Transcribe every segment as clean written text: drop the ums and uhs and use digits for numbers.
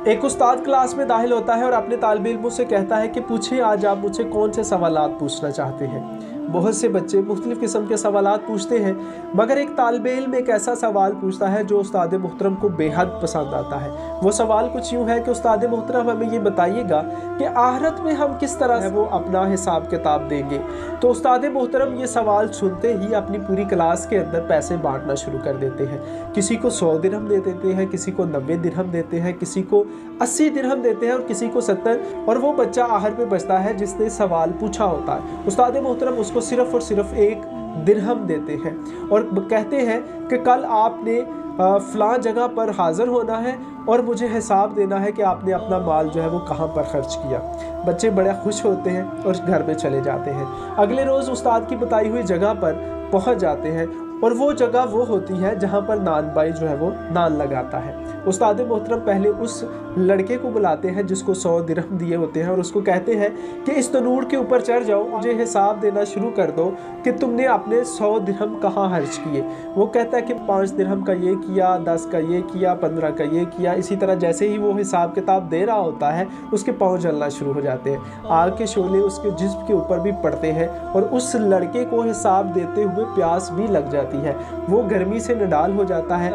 एक उस्ताद क्लास में दाखिल होता है और अपने तालिब इल्मों से कहता है कि पूछें आज आप मुझसे कौन से सवालात पूछना चाहते हैं। बहुत से बच्चे मुख्तलिफ़ किस्म के सवालात पूछते हैं, मगर एक तालिब इल्म एक ऐसा सवाल पूछता है जो उस्ताद मोहतरम को बेहद पसंद आता है। वो सवाल कुछ यूँ है कि उस्ताद मोहतरम हमें ये बताइएगा कि आखिरत में हम किस तरह है वो अपना हिसाब किताब देंगे। तो उस्ताद मोहतरम ये सवाल सुनते ही अपनी पूरी क्लास के अंदर पैसे बांटना शुरू कर देते हैं। किसी को 100 दिरहम दे देते हैं, किसी को 90 दिरहम देते हैं, किसी को 80 दिरहम देते हैं और किसी को 70, और वो बच्चा आखिर में बचता है जिसने सवाल पूछा होता है। उस्ताद मोहतरम उसको सिर्फ और सिर्फ 1 दिरहम देते हैं और कहते हैं कि कल आपने फ़लाँ जगह पर हाज़िर होना है और मुझे हिसाब देना है कि आपने अपना माल जो है वो कहाँ पर ख़र्च किया। बच्चे बड़े खुश होते हैं और घर में चले जाते हैं। अगले रोज़ उस्ताद की बताई हुई जगह पर पहुँच जाते हैं और वो जगह वो होती है जहाँ पर नान बाई जो है वो नान लगाता है। उस्ताद मोहतरम पहले उस लड़के को बुलाते हैं जिसको 100 दिरहम दिए होते हैं और उसको कहते हैं कि इस तनूर के ऊपर चढ़ जाओ, मुझे हिसाब देना शुरू कर दो कि तुमने अपने 100 दिरहम कहाँ खर्च किए। वो कहता है कि 5 दिरहम का ये किया, 10 का ये किया, 15 का ये किया। इसी तरह जैसे ही वो हिसाब किताब दे रहा होता है उसके पाँव जलना शुरू हो जाते हैं, आग के शोले उसके जिस्म के ऊपर भी पड़ते हैं और उस लड़के को हिसाब देते हुए प्यास भी लग जाती है। वो गर्मी से नडाल हो जाता है।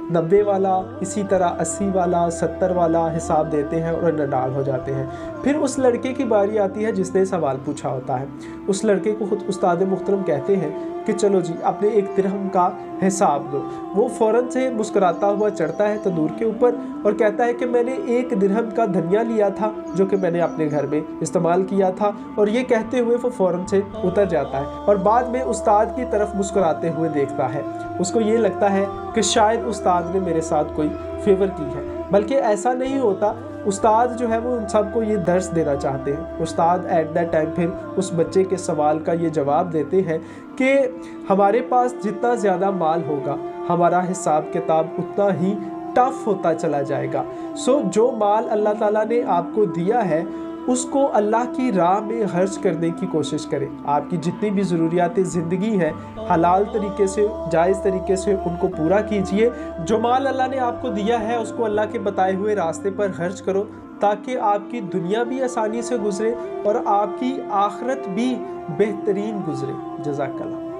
90 वाला, इसी तरह 80 वाला, 70 वाला हिसाब देते हैं और नडाल हो जाते हैं। फिर उस लड़के की बारी आती है जिसने सवाल पूछा होता है। उस लड़के को खुद उस्ताद मुहतरम कहते हैं कि चलो जी अपने 1 दिरहम का हिसाब दो। वो फ़ौरन से मुस्कुराता हुआ चढ़ता है तंदूर के ऊपर और कहता है कि मैंने 1 दिरहम का धनिया लिया था जो कि मैंने अपने घर में इस्तेमाल किया था, और ये कहते हुए वो फ़ौरन से उतर जाता है और बाद में उस्ताद की तरफ मुस्कुराते हुए देखता है। उसको ये लगता है कि शायद उस्ताद ने मेरे साथ कोई फेवर की है, बल्कि ऐसा नहीं होता। उस्ताद जो है वो उन सबको ये दर्स देना चाहते हैं। उस्ताद एट दैट टाइम फिर उस बच्चे के सवाल का ये जवाब देते हैं कि हमारे पास जितना ज़्यादा माल होगा हमारा हिसाब किताब उतना ही टफ होता चला जाएगा। सो जो माल अल्लाह ताला ने आपको दिया है उसको अल्लाह की राह में खर्च करने की कोशिश करें। आपकी जितनी भी ज़रूरियात ज़िंदगी हैं हलाल तरीके से, जायज़ तरीके से उनको पूरा कीजिए। जो माल अल्लाह ने आपको दिया है उसको अल्लाह के बताए हुए रास्ते पर खर्च करो ताकि आपकी दुनिया भी आसानी से गुजरे और आपकी आखिरत भी बेहतरीन गुजरे। जज़ाकल्लाह।